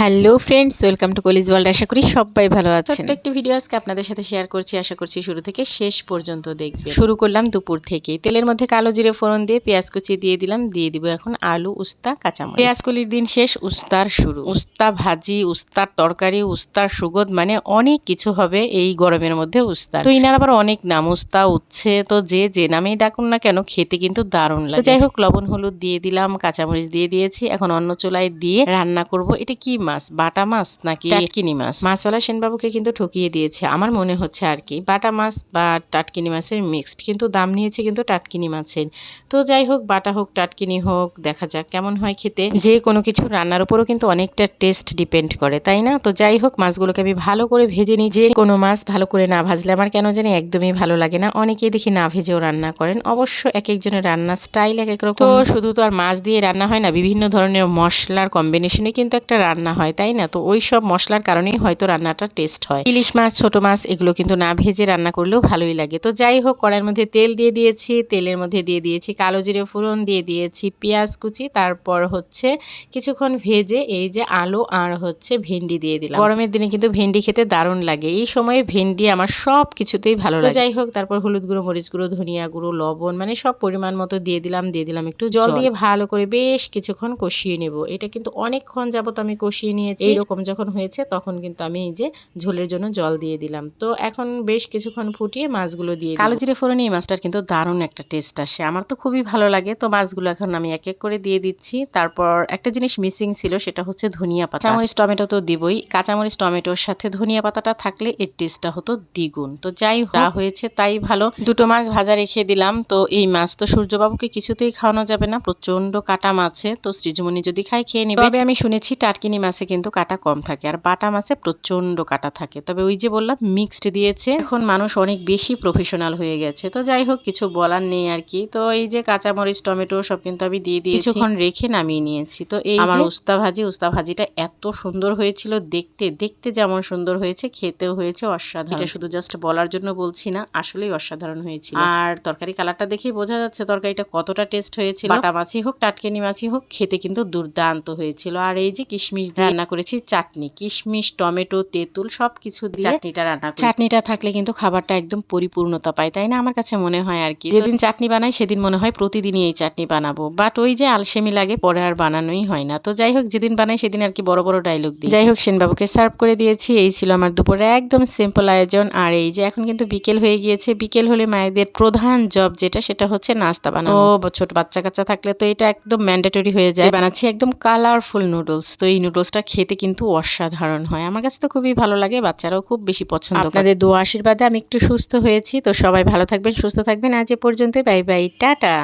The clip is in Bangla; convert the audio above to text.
Hello friends, welcome to college world. আশা করি সবাই ভালো আছেন। একটি ভিডিও আজকে আপনাদের সাথে শেয়ার করছি, আশা করছি শুরু থেকে শেষ পর্যন্ত দেখবেন। শুরু করলাম দুপুর থেকে। তেলের মধ্যে কালো জিরে ফোড়ন দিয়ে পেঁয়াজ কুচি দিয়ে দিলাম, দিয়ে দিব এখন আলু, উস্তা, কাঁচামরিচ। পেঁয়াজ কলির দিন শেষ, উস্তার শুরু। উস্তা ভাজি, উস্তার তরকারি, উস্তার সুগন্ধ, মানে অনেক কিছু হবে এই গরমের মধ্যে উস্তা। তো ইনার আবার অনেক নাম, উস্তা, উচ্ছে, তো যে নামেই ডাকুন না কেন খেতে কিন্তু দারুণ লাগে। যাই হোক, লবণ হলুদ দিয়ে দিলাম, কাঁচামরিচ দিয়ে দিয়েছি। এখন অন্য চুলায় দিয়ে রান্না করব। এটা কি মাছ, বাটা মাছ নাকি টাটকিনি মাছ? মাছওয়ালা সেনবাবুকে কিন্তু ঠকিয়ে দিয়েছে আমার মনে হচ্ছে আর কি, বাটা মাছ বা টাটকিনি মাছের মিক্সড, কিন্তু দাম নিয়েছে কিন্তু টাটকিনি মাছের। তো যাই হোক, বাটা হোক টাটকিনি হোক, দেখা যাক কেমন হয় খেতে। যে কোনো কিছু রান্নার উপরও কিন্তু অনেকটা টেস্ট ডিপেন্ড করে, তাই না? তো যাই হোক, মাছগুলোকে আমি ভালো করে ভেজে নিই। যে কোনো মাছ ভালো করে না ভাজলে আমার কেন জানি একদমই ভালো লাগে না। অনেকেই দেখি না ভেজেও রান্না করেন, অবশ্য এক একজনের রান্নার স্টাইল এক এক রকম। তো শুধু তো আর মাছ দিয়ে রান্না হয় না, বিভিন্ন ধরনের মশলার কম্বিনেশনে কিন্তু একটা রান্না হয়, তাই না? তো ওই সব মশলার কারণেই হয়তো রান্নাটা টেস্ট হয়। ইলিশ মাছ, ছোট মাছ এগুলো কিন্তু না ভেজে রান্না করলেও ভালোই লাগে। তো যাই হোক, কড়াইয়ের মধ্যে তেল দিয়ে দিয়েছি, তেলের মধ্যে দিয়ে দিয়েছি কালো জিরে ফোড়ন, দিয়ে দিয়েছি পেঁয়াজ কুচি, তারপর হচ্ছে কিছুক্ষণ ভেজে এই যে আলু আর হচ্ছে ভেন্ডি দিয়ে দিলাম। গরমের দিনে কিন্তু ভেন্ডি খেতে দারুণ লাগে, এই সময়ে ভেন্ডি আমার সব কিছুতেই ভালো লাগে। যাই হোক, তারপর হলুদ গুঁড়ো, মরিচ গুঁড়ো, ধনিয়া গুঁড়ো, লবণ, মানে সব পরিমাণ মতো দিয়ে দিলাম একটু জল দিয়ে ভালো করে বেশ কিছুক্ষণ কষিয়ে নেব। এটা কিন্তু অনেকক্ষণ যাবত আমি কষিয়ে নিয়েছি। এইরকম যখন হয়েছে তখন কিন্তু আমি এই যে ঝোলের জন্য জল দিয়ে দিলাম। তো এখন বেশ কিছুক্ষণ ফুটিয়ে মাছগুলো দিয়ে কালো জিরে ফোড়নে এই মাছটার কিন্তু দারুণ একটা টেস্ট আসে, আমার তো খুবই ভালো লাগে। তো মাছগুলো এখন আমি এক এক করে দিয়ে দিচ্ছি। তারপর একটা জিনিস মিসিং ছিল, সেটা হচ্ছে ধনিয়া পাতা। কাঁচামরিচ টমেটো তো দিবই, কাঁচামরিচ টমেটোর সাথে ধনিয়া পাতাটা থাকলে এর টেস্টটা হতো দ্বিগুণ। তো যাই হোক, যা হয়েছে তাই ভালো। দুটো মাছ ভাজা রেখে দিলাম। তো এই মাছ তো সূর্যবাবুকে কিছুতেই খাওয়ানো যাবে না, প্রচন্ড কাটা মাছে। তো সৃজমণি যদি খায় খেয়ে নেবে, তবে আমি শুনেছি টাটকিনি মাছে কিন্তু কাটা কম থাকে, আর বাটা মাছে প্রচন্ড কাটা থাকে। তবে ওই যে বললাম মিক্সড দিয়েছে, এখন মানুষ অনেক বেশি প্রফেশনাল হয়ে গেছে। তো যাই হোক, কিছু বলার নেই আর কি। তো এই যে কাঁচামরিচ টমেটো সব কিন্তু আমি দিয়ে দিয়েছি, কিছুক্ষণ রেখে নামিয়ে নিয়েছি। তো এই আমার উস্তা ভাজিটা এত সুন্দর হয়েছিল, দেখতে যেমন সুন্দর হয়েছে, খেতেও হয়েছে অসাধারণ। এটা শুধু জাস্ট বলার জন্য বলছি না, আসলেই অসাধারণ হয়েছিল। আর তরকারি কালারটা দেখেই বোঝা যাচ্ছে তরকারিটা কতটা টেস্ট হয়েছিল। বাটা মাছই হোক টাটকিনি মাছই হোক, খেতে কিন্তু দুর্দান্ত হয়েছিল। আর এই যে কিশমিশ দিয়ে রান্না করেছি চাটনি, কিশমিশ, টমেটো, তেঁতুল সবকিছু দিয়ে চাটনিটা রান্না করেছি। চাটনিটা থাকলে কিন্তু খাবারটা একদম পরিপূর্ণতা পায়, তাই না? আমার কাছে মনে হয় আর কি। যেদিন চাটনি বানাই সেদিন মনে হয় প্রতিদিনই এই চাটনি বানাবো, বাট ওই যে আলসেমি লাগে, পরে আর বানানোই হয় না। তো যাই হোক, যেদিন বানাই সেদিন আর কি বড় বড় ডায়লগ দিই। যাই হোক, সেনবাবুকে সার্ভ করে দিয়েছি। এই ছিল আমার দুপুরে একদম সিম্পল আয়োজন। আর এই যে এখন কিন্তু বিকেল হয়ে গিয়েছে। বিকেল হলে মায়েদের প্রধান জব যেটা, সেটা হচ্ছে নাস্তা বানানো। ছোট বাচ্চা কাচ্চা থাকলে তো এটা একদম ম্যান্ডেটরি হয়ে যায়। বানাচ্ছি একদম কালারফুল নুডলস। তো এই নুডলসটা খেতে কিন্তু অসাধারণ হয়, আমার কাছে তো খুবই ভালো লাগে, বাচ্চারাও খুব বেশি পছন্দ করে। আপনাদের দোয়া আশীর্বাদে আমি একটু সুস্থ হয়েছি। তো সবাই ভালো থাকবেন, সুস্থ থাকবেন। আজ এ পর্যন্তই, বাই বাই, টাটা।